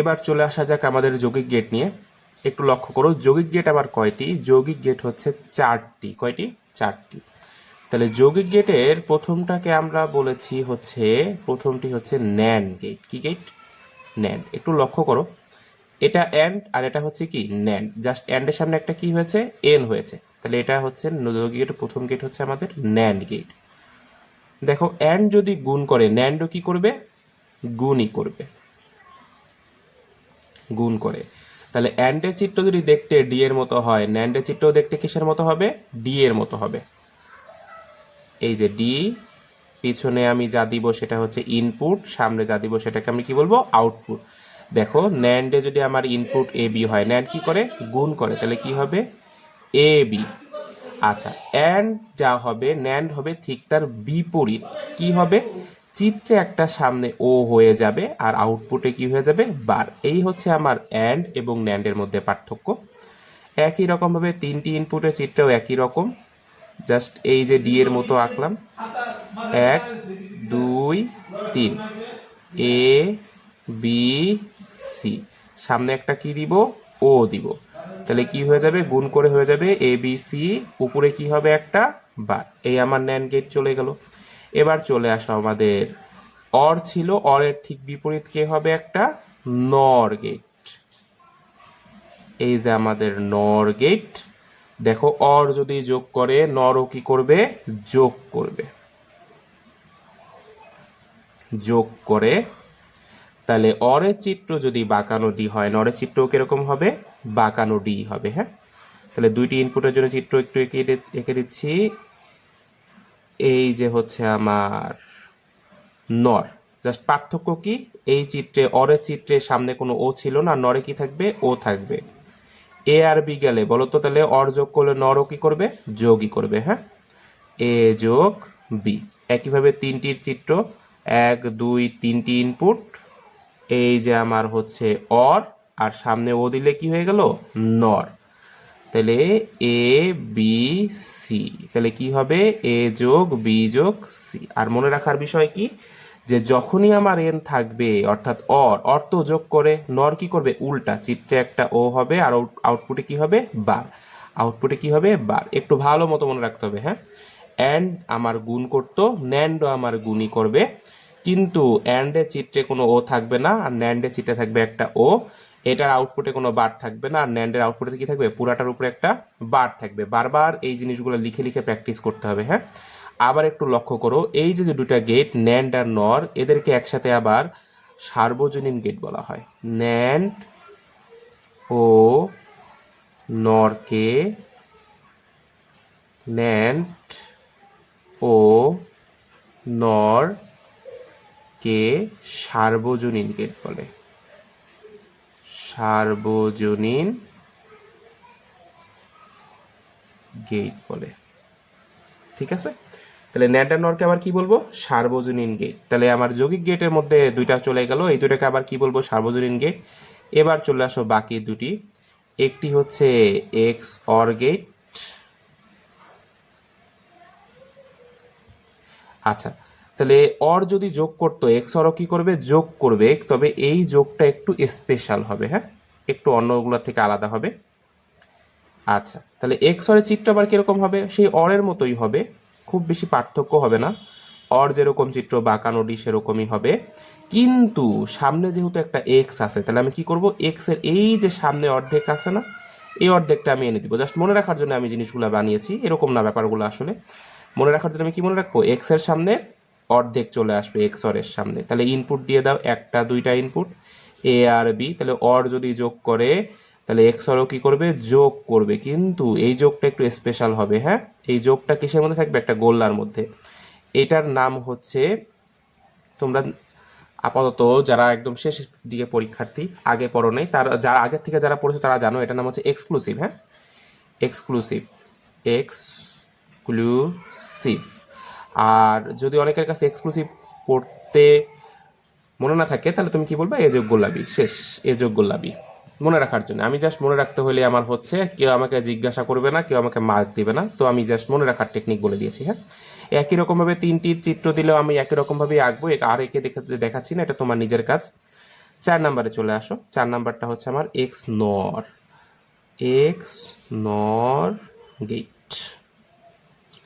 এবার চলে আসা যাক আমাদের যৌগিক গেট নিয়ে। একটু লক্ষ্য করো, যৌগিক গেট আবার কয়টি? যৌগিক গেট হচ্ছে 4টি। কয়টি? 4টি। তাহলে যৌগিক গেটের প্রথমটাকে আমরা বলেছি হচ্ছে, প্রথমটি হচ্ছে ন্যান্ড গেট। কি গেট? ন্যান্ড। একটু লক্ষ্য করো, এটা অ্যান্ড আর এটা হচ্ছে কি ন্যান্ড। জাস্ট অ্যান্ডের সামনে একটা কি হয়েছে? এন হয়েছে। তাহলে এটা হচ্ছে যৌগিক গেটের প্রথম গেট হচ্ছে আমাদের ন্যান্ড গেট। দেখো, অ্যান্ড যদি গুণ করে, ন্যান্ডও কি করবে? গুণই করবে, গুণ করে। তাহলে অ্যান্ডের চিত্র যদি দেখতে ডি এর মতো হয়, ন্যান্ডের চিত্রও দেখতে কিসের মতো হবে? ডি এর মতো হবে। এই যে ডি, পিছনে আমি যা দিব সেটা হচ্ছে ইনপুট, সামনে যা দিব সেটাকে আমি কি বলবো? আউটপুট। দেখো, ন্যান্ডে যদি আমার ইনপুট এ বি হয়, ন্যান্ড কি করে? গুণ করে। তাহলে কি হবে? A B. আচ্ছা, অ্যান্ড যা হবে, ন্যান্ড হবে ঠিক তার বিপরীত। কি হবে? চিত্রে একটা সামনে ও হয়ে যাবে আর আউটপুটে কি হয়ে যাবে? বার। এই হচ্ছে আমার অ্যান্ড এবং ন্যান্ডের মধ্যে পার্থক্য। একই রকমভাবে 3টি ইনপুটের চিত্রেও একই রকম। জাস্ট এই যে ডি এর মতো আঁকলাম, 1 2 3, এ বি সি। সামনে একটা কি দিব? ও দিব। তাহলে কি হয়ে যাবে? গুণ করে হয়ে যাবে এ বি সি, উপরে কি হবে? একটা বার। এই আমার ন্যান্ড গেট চলে গেল। এবার চলে আসো, আমাদের অর ছিল, অরের ঠিক বিপরীত কে হবে? একটা নর গেট। এই যে আমাদের নর গেট। দেখো, অর যদি যোগ করে, নরও কি করবে? যোগ করবে। যোগ করে। তাহলে অরের চিত্র যদি বাঁকানো ডি হয়, নরের চিত্রও কিরকম হবে? বাঁকানো ডি হবে। হ্যাঁ, তাহলে 2টি ইনপুটের জন্য চিত্র একটু এঁকে দিচ্ছি। এই যে হচ্ছে আমার নর। জাস্ট পার্থক্য কি? এই চিত্রে, অরের চিত্রে সামনে কোনো ও ছিল না, নরে কি থাকবে? ও থাকবে। এ আর বি গেলে বলো তো, তাহলে অর যোগ করলে নরও কি করবে? যোগই করবে। হ্যাঁ, এ যোগ বি। একইভাবে 3টির চিত্র, 1 2 3টি ইনপুট। এই যে আমার হচ্ছে অর, আর সামনে ও দিলে কি হয়ে গেল? নর। তাহলে এ বি সি। তাহলে কি হবে? এ যোগ বি যোগ সি। আর মনে রাখার বিষয় কি, যে যখনই আমার এন থাকবে, অর্থাৎ অর তো যোগ করে, নর কি করবে? উল্টা, চিত্রে একটা ও হবে আর আউটপুটে কি হবে? বার। আউটপুটে কি হবে? বার। একটু ভালো মতো মনে রাখতে হবে। হ্যাঁ, অ্যান্ড আমার গুণ করতো, ন্যান্ডও আমার গুণই করবে, কিন্তু অ্যান্ডের চিত্রে কোনো ও থাকবে না আর ন্যান্ডের চিত্রে থাকবে একটা ও। এটার আউটপুটে কোনো বার থাকবে না আর ন্যান্ডের আউটপুটে কি থাকবে? পুরাটার উপরে একটা বার থাকবে। বারবার এই জিনিসগুলো লিখে লিখে প্র্যাকটিস করতে হবে। হ্যাঁ, আবার একটু লক্ষ্য করো, এই যে দুটা গেট ন্যান্ড আর নর, এদেরকে একসাথে আবার সার্বজনীন গেট বলা হয়। ন্যান্ড ও নরকে ন্যান্ড ও নর কে সার্বজনীন গেট বলে। সার্বজনীন গেট বলে। ঠিক আছে, তাহলে ন্যান্ড আর নরকে আবার কি বলবো? সার্বজনীন গেট। তাহলে আমার যৌগিক গেটের মধ্যে 2টা চলে গেল, এই 2টাকে আবার কি বলবো? সার্বজনীন গেট। এবার চলে আসো বাকি 2টি। একটি হচ্ছে এক্স অর গেট। আচ্ছা, তাহলে অর যদি যোগ করতো, এক্স অরও কি করবে? যোগ করবে, তবে এই যোগটা একটু স্পেশাল হবে। হ্যাঁ, একটু অন্যগুলোর থেকে আলাদা হবে। আচ্ছা, তাহলে এক্স অরের চিত্র আবার কিরকম হবে? সেই অরের মতোই হবে, খুব বেশি পার্থক্য হবে না। অর যেরকম চিত্র বাঁকানো ডি সেরকমই হবে, কিন্তু সামনে যেহেতু একটা এক্স আছে, তাহলে আমি কি করব? এক্স এর এই যে সামনে অর্ধেক আছে না, এই অর্ধেকটা আমি এনে দিব। জাস্ট মনে রাখার জন্য আমি জিনিসগুলো বানিয়েছি, এরকম না ব্যাপারগুলো। আসলে মনে রাখার জন্য আমি কি মনে রাখবো? এক্স এর সামনে অর্ধেক চলে আসবে এক্স অর এর সামনে। তাহলে ইনপুট দিয়ে দাও, 1টা 2টা ইনপুট, এ আর বি। তাহলে অর যদি যোগ করে, তাহলে এক্স অরও কি করবে? যোগ করবে, কিন্তু এই যোগটা একটু স্পেশাল হবে। হ্যাঁ, এই যোগটা কিসের মধ্যে থাকবে? একটা গোল্লার মধ্যে। এটার নাম হচ্ছে, তোমরা আপাতত যারা একদম শেষ দিকে পরীক্ষার্থী, আগে পড়ো নাই, তারা যারা আগের থেকে যারা পড়েছে তারা জানো, এটার নাম হচ্ছে এক্সক্লুসিভ। হ্যাঁ, এক্সক্লুসিভ, এক্সক্লুসিভ। আর যদি অনেকের কাছে এক্সক্লুসিভ পড়তে মনে না থাকে, তাহলে তুমি কি বলবে? এ যোগ গোলাপি। শেষ, এ যোগ গোলাপি। মনে রাখার জন্য আমি জাস্ট মনে রাখতে হলে আমার হচ্ছে, কেউ আমাকে জিজ্ঞাসা করবে না, কেউ আমাকে মার্ক দিবে না, তো আমি জাস্ট মনে রাখার টেকনিক বলে দিয়েছি। হ্যাঁ, একই রকমভাবে 3টির চিত্র দিলেও আমি একই রকমভাবেই আঁকবো, আর একে দেখাচ্ছি না, এটা তোমার নিজের কাজ। 4 নাম্বারে চলে আসো। 4 নাম্বারটা হচ্ছে আমার এক্স নর গেট।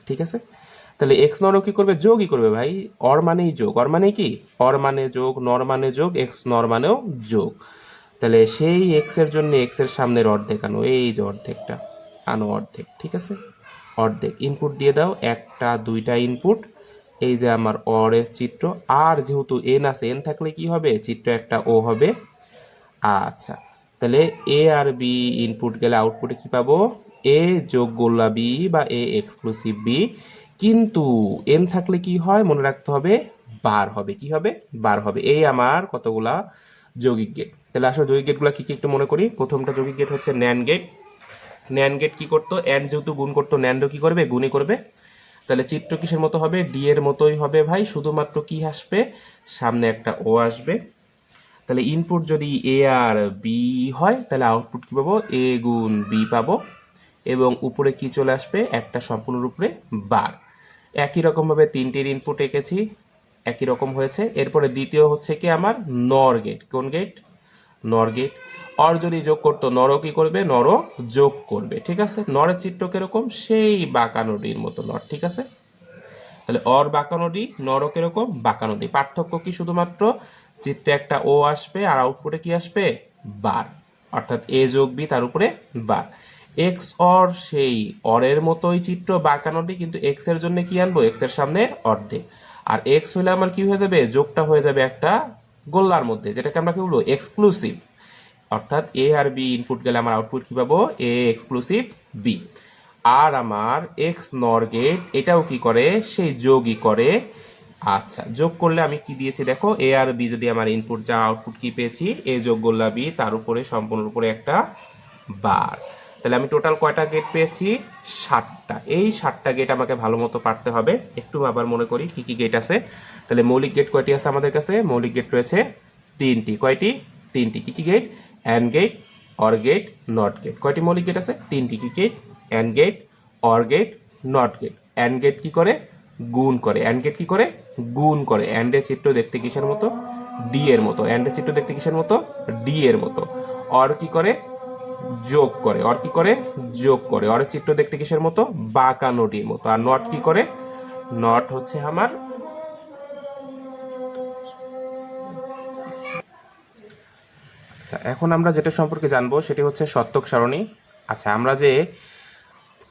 ঠিক আছে, তাহলে এক্স নরও কি করবে, যোগই করবে ভাই। অর মানেই যোগ, অর মানে কি, অর মানে যোগ, নর মানে যোগ, এক্স নর মানেও যোগ। তাহলে সেই এক্স এর জন্য এক্স এর সামনের অর্ধেক আনো, এই যে অর্ধেকটা আনো, অর্ধেক। ঠিক আছে, অর্ধেক ইনপুট দিয়ে দাও, একটা দুইটা ইনপুট, এই যে আমার অরের চিত্র। আর যেহেতু এন আছে, এন থাকলে কি হবে, চিত্র একটা ও হবে। আচ্ছা, তাহলে এ আর বি ইনপুট গেলে আউটপুটে কি পাবো, এ যোগ গোল্লা বি বা এ এক্সক্লুসিভ বি। কিন্তু এন থাকলে কি হয় মনে রাখতে হবে, বার হবে। কি হবে, বার হবে। এই আমার কতগুলা যৌগিক গেট। তাহলে আসলে যৌগিক গেটগুলো কি কি একটু মনে করি। প্রথমটা যৌগিক গেট হচ্ছে ন্যান্ড গেট। ন্যান্ড গেট কি করতো, অ্যান্ড যেহেতু গুণ করতো, ন্যান্ডও কি করবে, গুণই করবে। তাহলে চিত্র কিসের মতো হবে, ডি এর মতোই হবে ভাই, শুধুমাত্র কি আসবে, সামনে একটা ও আসবে। তাহলে ইনপুট যদি এ আর বি হয়, তাহলে আউটপুট কি পাবো, এ গুণ বি পাবো। এবং উপরে কি চলে আসবে, একটা সম্পূর্ণ উপরে বার। একই রকমভাবে তিনটির ইনপুট এঁকেছি, একই রকম হয়েছে। এরপরে দ্বিতীয় হচ্ছে কি আমার নর গেট। কোন গেট, নর গেট। অর যদি যোগ করতো, নরও কি করবে, নরও যোগ করবে। ঠিক আছে, নরের চিত্র কিরকম, সেই বাঁকানো ডির মতো নর। ঠিক আছে, তাহলে অর বাঁকানো ডি, নরও কিরকম, বাঁকানো ডি। পার্থক্য কি, শুধুমাত্র চিত্রে একটা ও আসবে আর আউটপুটে কি আসবে, বার। অর্থাৎ এ যোগ বি, তার উপরে বার। এক্স অর সেই অরের মতোই চিত্র বাঁকানো ডি, কিন্তু এক্স এর জন্য কি আনবো, এক্স এর সামনে অর্ধেক। আর এক্স হলে আমার কি হয়ে যাবে, যোগটা হয়ে যাবে একটা গোল্লার মধ্যে, যেটাকে আমরা কি বলবো, এক্সক্লুসিভ। অর্থাৎ এ আর বি ইনপুট গেলে আমার আউটপুট কি পাবো, এ এক্সক্লুসিভ বি। আর আমার এক্স নর গেট এটাও কি করে, সেই যোগই করে। আচ্ছা, যোগ করলে আমি কি দিয়েছি দেখো, এ আর বি যদি আমার ইনপুট যা, আউটপুট কি পেয়েছি, এ যোগ গোল্লা বি, তার উপরে সম্পূর্ণ উপরে একটা বার। তাহলে আমি টোটাল কয়টা গেট পেয়েছি, 7টা। এই 7টা গেট আমাকে ভালো মতো পারতে হবে। একটু আবার মনে করি কি কি গেট আছে। তাহলে মৌলিক গেট কয়টি আছে আমাদের কাছে, মৌলিক গেট রয়েছে 3টি। কয়টি, 3টি। কি কি gate, and gate, or gate, not gate. কয়টি মৌলিক গেট আছে, 3টি। কি gate, and gate, or gate, not gate. And gate কি করে, গুণ করে। অ্যান্ড গেট কি করে, গুণ করে। অ্যান্ড এর চিত্র দেখতে কিসের মতো, ডি এর মতো। অ্যান্ড এর চিত্র দেখতে কিসের মতো, ডি এর মতো। অর কি করে, যোগ করে। অর কি করে, যোগ করে। অরের চিত্র দেখতে কিসের মতো, বাঁকানো ডির মতো। আর নট কি করে, নট হচ্ছে আমার, আচ্ছা এখন আমরা যেটা সম্পর্কে জানবো সেটি হচ্ছে সত্যক সারণী। আচ্ছা, আমরা যে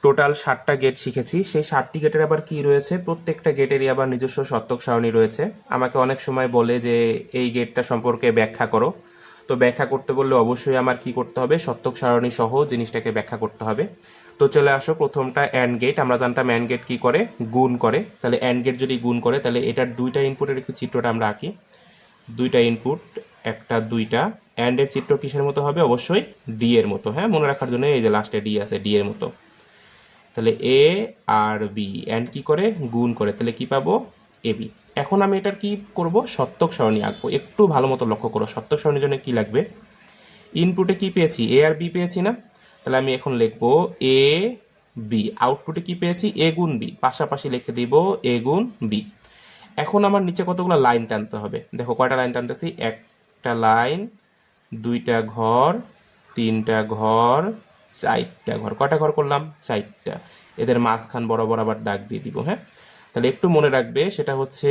টোটাল 7টা গেট শিখেছি, সেই 7টি গেটের আবার কি রয়েছে, প্রত্যেকটা গেটেরই আবার নিজস্ব সত্যক সারণী রয়েছে। আমাকে অনেক সময় বলে যে এই গেটটা সম্পর্কে ব্যাখ্যা করো। তো ব্যাখ্যা করতে বললে অবশ্যই আমার কি করতে হবে, সত্যক সারণী সহ জিনিসটাকে ব্যাখ্যা করতে হবে। তো চলে আসো, প্রথমটা অ্যান্ড গেট। আমরা জানতাম অ্যান্ড গেট কি করে, গুণ করে। তাহলে অ্যান্ড গেট যদি গুণ করে, তাহলে এটার দুইটা ইনপুটের একটু চিত্রটা আমরা আঁকি। দুইটা ইনপুট, একটা দুইটা। অ্যান্ড এর চিত্র কিসের মতো হবে, অবশ্যই ডি এর মতো। হ্যাঁ, মনে রাখার জন্য এই যে লাস্টে ডি আছে, ডি এর মতো। তাহলে এ আর বি অ্যান্ড কি করে, গুণ করে। তাহলে কি পাবো, এ বি। এখন আমি এটার কি করব, সত্যক সারণী আঁকবো। একটু ভালো মতো লক্ষ্য করো, সত্যক সারণীর জন্য কি লাগবে, ইনপুটে কি পেয়েছি, এ আর বি পেয়েছি না। তাহলে আমি এখন লিখবো এ বি। আউটপুটে কি পেয়েছি, এ গুণ বি। পাশাপাশি লিখে দিব এ গুণ বি। এখন আমার নিচে কতগুলো লাইন টানতে হবে, দেখো কয়টা লাইন টানতেছি, একটা লাইন, দুইটা ঘর, তিনটা ঘর, চারটা ঘর। কয়টা ঘর করলাম, 4টা। এদের মাঝখান বরাবর আবার দাগ দিয়ে দিব। হ্যাঁ, তাহলে একটু মনে রাখবে, সেটা হচ্ছে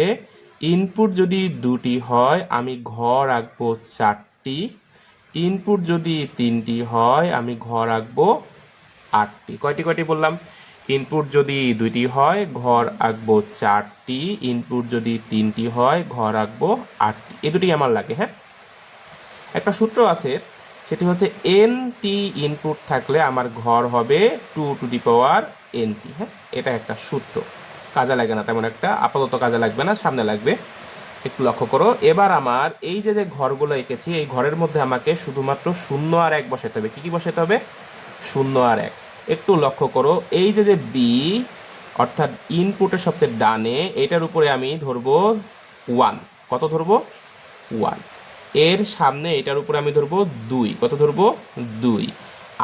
ইনপুট যদি 2টি হয় আমি ঘর আঁকবো 4টি। ইনপুট যদি 3টি হয় আমি ঘর আঁকবো 8টি। কয়টি কয়টি বললাম, ইনপুট যদি 2টি হয় ঘর আঁকবো 4টি। ইনপুট যদি 3টি হয় ঘর আঁকবো 8টি। এ দুটি আমার লাগে। হ্যাঁ, একটা সূত্র আছে, সেটি হচ্ছে এন টি ইনপুট থাকলে আমার ঘর হবে 2n। হ্যাঁ, এটা একটা সূত্র, কাজে লাগে না তেমন একটা, আপাতত কাজে লাগবে না, সামনে লাগবে। একটু লক্ষ্য করো। এবার আমার এই যে যে ঘরগুলো এঁকেছি, এই ঘরের মধ্যে আমাকে শুধুমাত্র 0 আর 1 বসাতে হবে। কি কি বসাতে হবে, 0 আর 1। একটু লক্ষ্য করো, এই যে যে বি, অর্থাৎ ইনপুটের সবচেয়ে ডানে, এটার উপরে আমি ধরবো 1। কত ধরবো, 1। এর সামনে এটার উপরে আমি ধরবো 2। কত ধরবো, 2।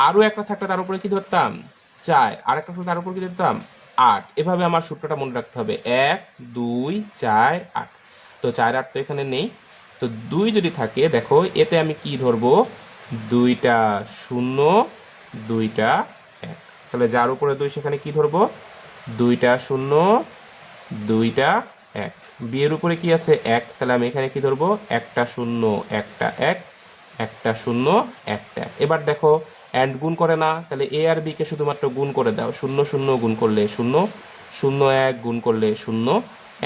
আরও একটা থাকলে তার উপরে কি ধরতাম, 4। আর একটা থাকলে তার উপরে কি ধরতাম, 8। এভাবে আমার সূত্রটা মনে রাখতে হবে, 1 2 4 8। তো 4 8 তো এখানে নেই। তো 2 যদি থাকে দেখো এতে আমি কি ধরবো, 2টা 0 2টা 1। তাহলে যার উপরে 2 সেখানে কি ধরবো, 2টা 0 2টা 1। বিয়ের উপরে কি আছে 1, তাহলে আমি এখানে কি ধরবো, একটা 0 একটা 1 একটা 0 একটা 1। এবার দেখো অ্যান্ড গুণ করে না, তাহলে এ আর বি কে শুধুমাত্র গুণ করে দাও। 0 0 গুণ করলে 0, 0 1 গুণ করলে 0,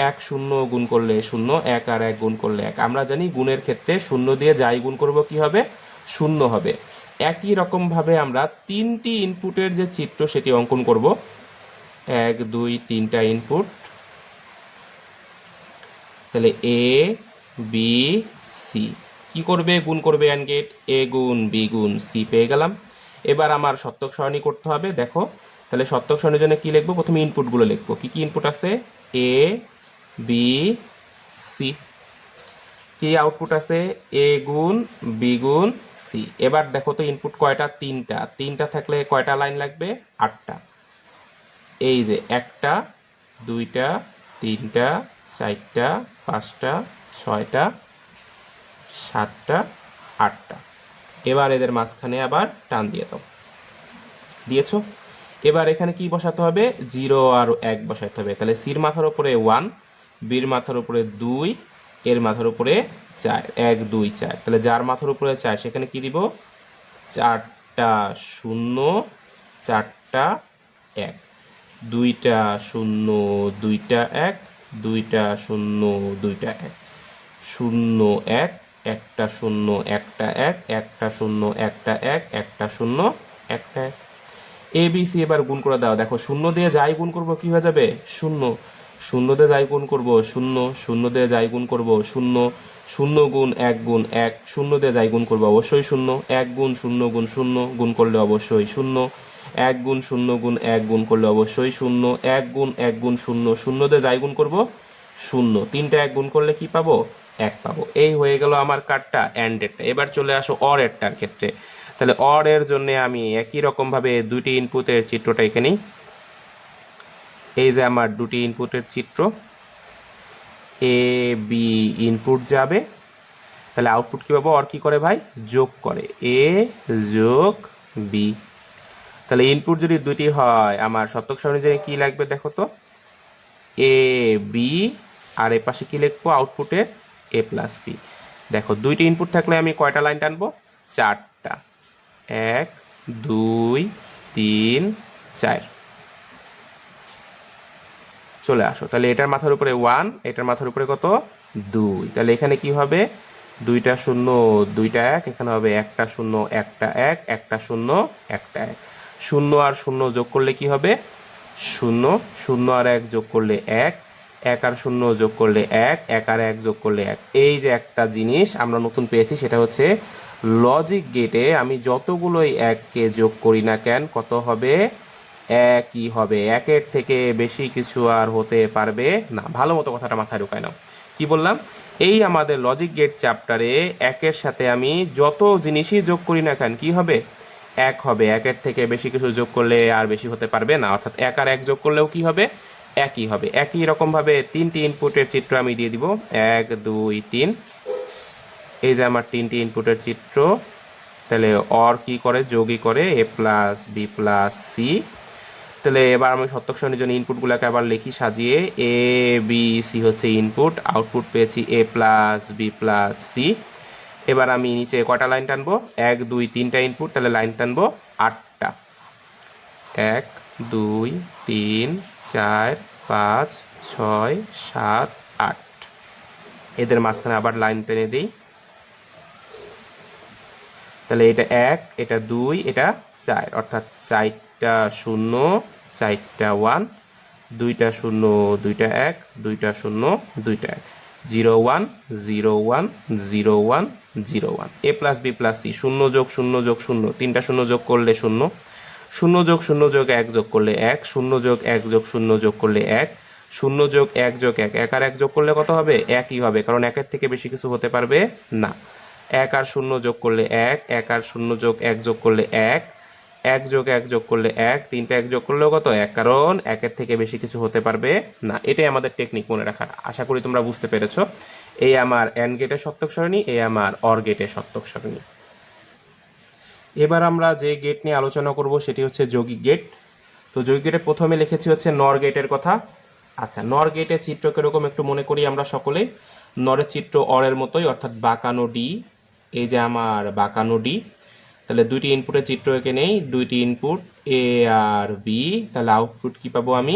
1 0 গুণ করলে 0, 1 আর 1 গুণ করলে 1। আমরা জানি গুণের ক্ষেত্রে 0 দিয়ে যাই গুণ করব কি হবে, 0 হবে। একই রকম ভাবে আমরা 3টি ইনপুটের যে চিত্র সেটি অঙ্কন করব। 1 2 3টা ইনপুট, তাহলে এ বি সি কি করবে, গুণ করবে অ্যান্ড গেট, এ গুণ বি গুণ সি পেয়ে গেলাম। এবার আমার সত্যক সারণী করতে হবে। দেখো তাহলে সত্যক সারণীর জন্য কি লিখবো, প্রথমে ইনপুটগুলো লিখবো। কি কি ইনপুট আছে, এ বি সি। কি আউটপুট আছে, এ গুণ বি গুণ সি। এবার দেখো তো ইনপুট কয়টা, 3টা। 3টা থাকলে কয়টা লাইন লাগবে, 8টা। এই যে 1টা 2টা 3টা 4টা 5টা 6টা 7টা 8টা। এবার এদের মাঝখানে আবার টান দিয়ে দাও, দিয়েছো। এবার এখানে কি বসাতে হবে, 0 আর 1 বসাতে হবে। তাহলে সির মাথার উপরে 1, বির মাথার উপরে 2, এর মাথার উপরে 4, 1 2 4। তাহলে যার মাথার উপরে 4 সেখানে কি দিব, 4টা 0 4টা 1, 2টা 0 2টা 1, 2টা 0 2টা 1, 0 1 একটা 0 একটা 1, একটা 0 একটা 1, একটা 0 একটা 1। এ বি সি এবার গুণ করে দাও। দেখো 0 দিয়ে যাই গুণ করব কি হয়ে যাবে, 0, 0 দিয়ে যাই গুণ করব 0, 0 দিয়ে যাই গুণ করব 0, 0 গুণ 1 গুণ 1, 0 দিয়ে যাই গুণ করব অবশ্যই 0, 1 গুণ 0 গুণ 0 গুণ করলে অবশ্যই 0, 1 গুণ 0 গুণ 1 গুণ করলে অবশ্যই 0, 1 গুণ 1 গুণ 0, 0 দিয়ে যাই গুণ করব 0, 3টা 1 গুণ করলে কি পাবো, 1 পাবো। এই হয়ে গেল আমার কার্ডটা অ্যান্ডেরটা। এবার চলে আসো অর এরটার ক্ষেত্রে। তাহলে অর এর জন্য আমি একই রকম ভাবে 2টি ইনপুটের চিত্রটা এখানে, এই যে আমার 2টি ইনপুটের চিত্র, এ বি ইনপুট যাবে, তাহলে আউটপুট কি পাবো, অর কি করে ভাই, যোগ করে, এ যোগ বি। তাহলে ইনপুট যদি 2টি হয় আমার সত্যক সারণী জন্য কি লাগবে দেখো তো, এ বি আর এ পাশে কি লিখবো আউটপুটের, এ প্লাস বি। দেখো 2টি ইনপুট থাকলে আমি কয়টা লাইন টানবো, 4টা, 1 2 3 4। চলে আসো, তাহলে এটার মাথার উপরে 1, এটার মাথার উপরে কত, 2। তাহলে এখানে কি হবে, 2টা 0 2টা 1, এখানে হবে একটা 0 একটা 1, একটা 0 একটা 1। 0 আর 0 যোগ করলে কি হবে, 0, 0 আর 1 যোগ করলে 1, 1 আর 0 যোগ করলে 1, 1 আর 1 যোগ করলে 1। এই যে একটা জিনিস আমরা নতুন পেয়েছি, সেটা হচ্ছে লজিক গেটে আমি যতগুলোই 1কে যোগ করি না কেন কত হবে, একই হবে। 1-এর থেকে বেশি কিছু আর হতে পারবে না। ভালো মতো কথাটা মাথায় ঢুকায় নাও। কি বললাম, এই আমাদের লজিক গেট চ্যাপ্টারে 1-এর সাথে আমি যত জিনিসই যোগ করি না কেন কি হবে, 1 হবে। 1-এর থেকে বেশি কিছু যোগ করলে আর বেশি হতে পারবে না, অর্থাৎ 1 আর 1 যোগ করলেও কি হবে, একই হবে। একই রকমভাবে 3টি ইনপুটের চিত্র আমি দিয়ে দিব, 1 2 3। এই যে আমার 3টি ইনপুটের চিত্র। তাহলে অর কি করে, যোগই করে, এ প্লাস বি প্লাস সি। তাহলে এবার আমি সত্যক সারণীর জন্য ইনপুটগুলোকে আবার লিখি সাজিয়ে, এ বি সি হচ্ছে ইনপুট, আউটপুট পেয়েছি এ প্লাস বি প্লাস সি। এবার আমি নিচে কয়টা লাইন টানবো, 1 2 3টা ইনপুট, তাহলে লাইন টানবো 8টা, 1 2 3 4 5 6 7 8। এদের মাঝখানে আবার লাইন টেনে দিই। তাহলে এটা 1, এটা 2, এটা 4, অর্থাৎ 4টা 0 4টা 1, 2টা 0 2টা 1, 2টা 0 2টা 1, 0 1 0 1 0 1 0 1। এ প্লাস বি প্লাস সি, 0 যোগ 0 যোগ 0, 3টা 0 যোগ করলে 0, 0 যোগ 0 যোগ 1 যোগ করলে 1, 0 যোগ 1 যোগ 0 যোগ করলে 1, 0 যোগ 1 যোগ 1, 1 আর 1 যোগ করলে কত হবে, একই হবে, কারণ 1-এর থেকে বেশি কিছু হতে পারবে না। 1 আর 0 যোগ করলে 1, 1 আর 0 যোগ 1 যোগ করলে 1, 1 যোগ 1 যোগ করলে 1, 3টা 1 যোগ করলেও কত, 1, কারণ 1-এর থেকে বেশি কিছু হতে পারবে না। এটাই আমাদের টেকনিক মনে রাখার। আশা করি তোমরা বুঝতে পেরেছো। এই আমার অ্যান্ড গেটের সত্যক সারণী, এই আমার অর গেটের সত্যক সারণী। এবার আমরা যে গেট নিয়ে আলোচনা করব সেটি হচ্ছে যৌগিক গেট। তো যৌগিক গেটে প্রথমে লিখেছি হচ্ছে নর গেটের কথা। আচ্ছা, নর গেটের চিত্র কিরকম একটু মনে করি আমরা সকলেই। নরের চিত্র অরের মতোই, অর্থাৎ বাঁকানো ডি। এই যে আমার বাঁকানো ডি, তাহলে দুইটি ইনপুটের চিত্র এঁকে নেই, দুইটি ইনপুট এ আর বি, তাহলে আউটপুট কি পাবো আমি,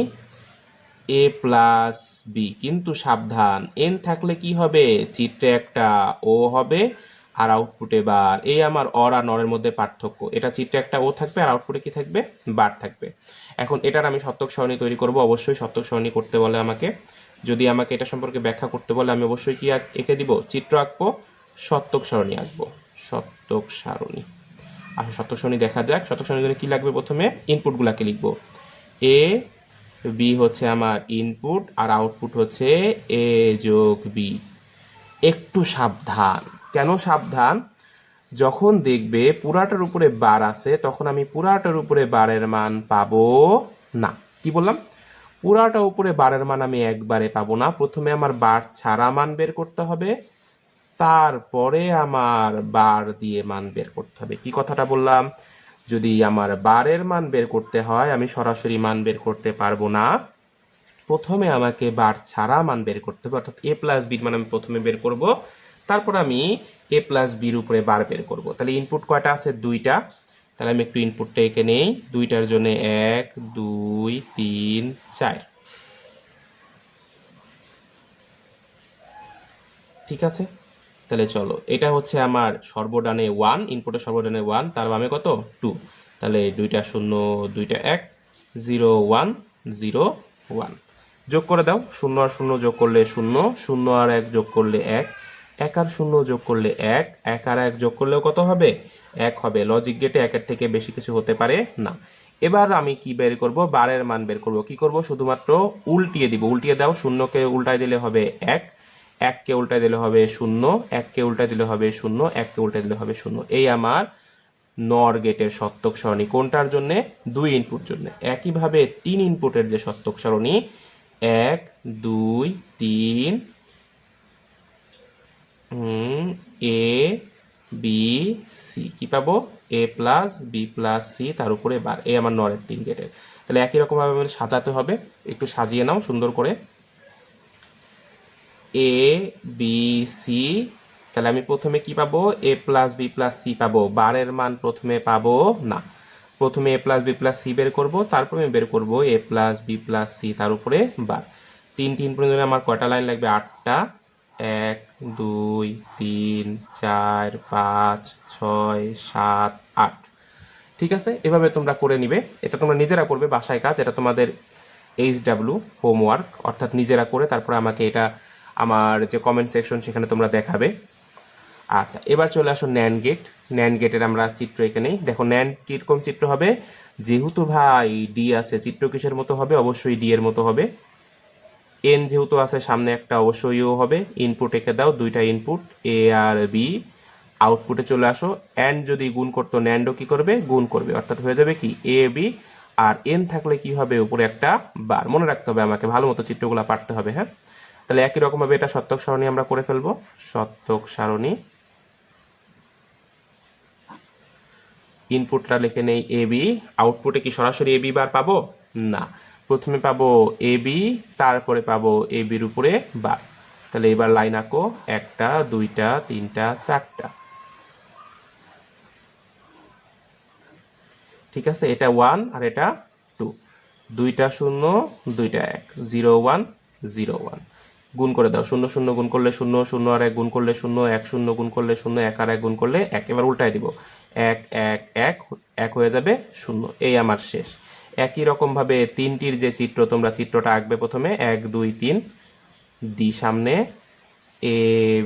এ প্লাস বি। কিন্তু সাবধান, এন থাকলে কি হবে, চিত্রে একটা ও হবে আর আউটপুটে বার। এই আমার অর আর নরের মধ্যে পার্থক্য, এটা চিত্রে একটা ও থাকবে আর আউটপুটে কি থাকবে, বার থাকবে। এখন এটার আমি সত্যক সারণী তৈরি করব, অবশ্যই সত্যক সারণী করতে বলে আমাকে। যদি আমাকে এটা সম্পর্কে ব্যাখ্যা করতে বলে আমি অবশ্যই কি এঁকে দিব, চিত্র আঁকবো, সত্যক সারণী আঁকবো, সত্যক সারণী। আচ্ছা, সত্যক সারণী দেখা যাক। সত্যক সারণীর জন্য কি লাগবে, প্রথমে ইনপুটগুলোকে লিখবো। এ বি হচ্ছে আমার ইনপুট আর আউটপুট হচ্ছে এ যোগ বি। একটু সাবধান, কেন সাবধান, যখন দেখবে পুরাটার উপরে বার আছে তখন আমি পুরাটার উপরে বারের মান পাবো না। কি বললাম, পুরাটা উপরে বারের মান আমি একবারে পাবো না, প্রথমে আমার বার ছাড়া মান বের করতে হবে, তারপরে আমার বার দিয়ে মান বের করতে হবে। কি কথাটা বললাম, যদি আমার বারের মান বের করতে হয় আমি সরাসরি মান বের করতে পারবো না, প্রথমে আমাকে বার ছাড়া মান বের করতে হবে, অর্থাৎ এ প্লাস বির মান আমি প্রথমে বের করব, তারপর আমি এ প্লাস বির উপরে বার বের করব। তাহলে ইনপুট কয়টা আছে, দুইটা, তাহলে আমি একটু ইনপুটটা এঁকে নেই। দুইটার জন্য 1 2 3 4, ঠিক আছে। তাহলে চলো, এটা হচ্ছে আমার সর্বডানে 1, ইনপুটের সর্বডানে 1, তার বামে কত 2, তাহলে দুইটা 0 দুইটা 1, 0 1 0 1। যোগ করে দাও, 0 আর 0 যোগ করলে 0, 0 আর 1 যোগ করলে 1, 1 আর 0 যোগ করলে 1, 1 আর 1 যোগ করলেও কত হবে, 1 হবে। লজিক গেটে 1 এর থেকে বেশি কিছু হতে পারে না। এবার আমি কি বের করব, বারের মান বের করব। কি করব, শুধুমাত্র উল্টিয়ে দিব, উল্টিয়ে দাও, 0কে উল্টায় দিলে হবে 1, 1কে উল্টায় দিলে হবে 0, 1কে উল্টায় দিলে হবে 0, 1কে উল্টায় দিলে হবে 0। এই আমার নর গেটের সত্যক সারণী, কোনটার জন্য, 2 ইনপুট জন্য। একইভাবে 3 ইনপুটের যে সত্যক সারণী, 1 2 3, এ বি সি, কি পাবো, এ প্লাস বি প্লাস সি, তার উপরে বার। এই আমার নরের 3 গেটের। তাহলে একই রকম ভাবে আমাদের সাজাতে হবে, একটু সাজিয়ে নাও সুন্দর করে। এ বি সি, তাহলে আমি প্রথমে কি পাবো, এ প্লাস বি প্লাস সি পাবো। বারের মান প্রথমে পাবো না, প্রথমে এ প্লাস বি প্লাস সি বের করবো, তারপরে আমি বের করবো এ প্লাস বি প্লাস সি, তার উপরে বার। 3 ইনপুটের জন্য আমার কয়টা লাইন লাগবে, 8টা, 1 2 3 4 5 6 7 8। ঠিক আছে, এভাবে তোমরা করে নিবে। এটা তোমরা নিজেরা করবে বাসায় কাজ, এটা তোমাদের HW হোমওয়ার্ক, অর্থাৎ নিজেরা করে তারপরে আমাকে এটা আমার যে কমেন্ট সেকশন সেখানে তোমরা দেখাবে। আচ্ছা, এবার চলে আসো ন্যান্ড গেট। ন্যান্ড গেটের আমরা চিত্র এখানেই দেখো, ন্যান্ড কিরকম চিত্র হবে, যেহেতু ভাই ডি আছে, চিত্র কিসের মতো হবে, অবশ্যই ডি এর মতো হবে। এন যেহেতু আছে সামনে একটা, অবশ্যই ও হবে। ইনপুট এঁকে দাও, দুইটা ইনপুট এ আর বি, আউটপুটে চলে আসো। অ্যান্ড যদি গুণ করতো, ন্যান্ডও কি করবে, গুণ করবে, অর্থাৎ হয়ে যাবে কি এ বি, আর এন থাকলে কি হবে, উপরে একটা বার। মনে রাখতে হবে আমাকে, ভালো মতো চিত্রগুলো পারতে হবে। হ্যাঁ, তাহলে একই রকম ভাবে এটা সত্যক সারণী আমরা করে ফেলবো, সত্যক সারণী। ইনপুটটা লিখে নেই এ বি, আউটপুটে কি সরাসরি এ বি বার পাবো না, প্রথমে পাবো এ বি, তারপরে পাবো এ বির উপরে বার। তাহলে এবার লাইন আঁকো, 1টা 2টা 3টা 4টা, ঠিক আছে। এটা 1 আর এটা 2, 2টা 0 2টা 1, 0 1 0 1। গুণ করে দাও, 0 0 গুণ করলে 0, 0 আর 1 গুণ করলে 0, 1 0 গুণ করলে 0, 1 আর 1 গুণ করলে 1। এবার উল্টায় দিব, 1 1 1 1 হয়ে যাবে 0। এই আমার শেষ। একই রকম ভাবে 3টির যে চিত্র, তোমরা চিত্রটা আঁকবে প্রথমে 1 2 3, ডি সামনে, এ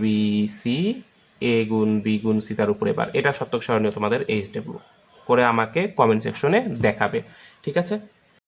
বি সি, এ গুণ বি গুণ সি, তার উপরে বার। এটা সত্যক সারণীয় তোমাদের HW করে আমাকে কমেন্ট সেকশনে দেখাবে, ঠিক আছে।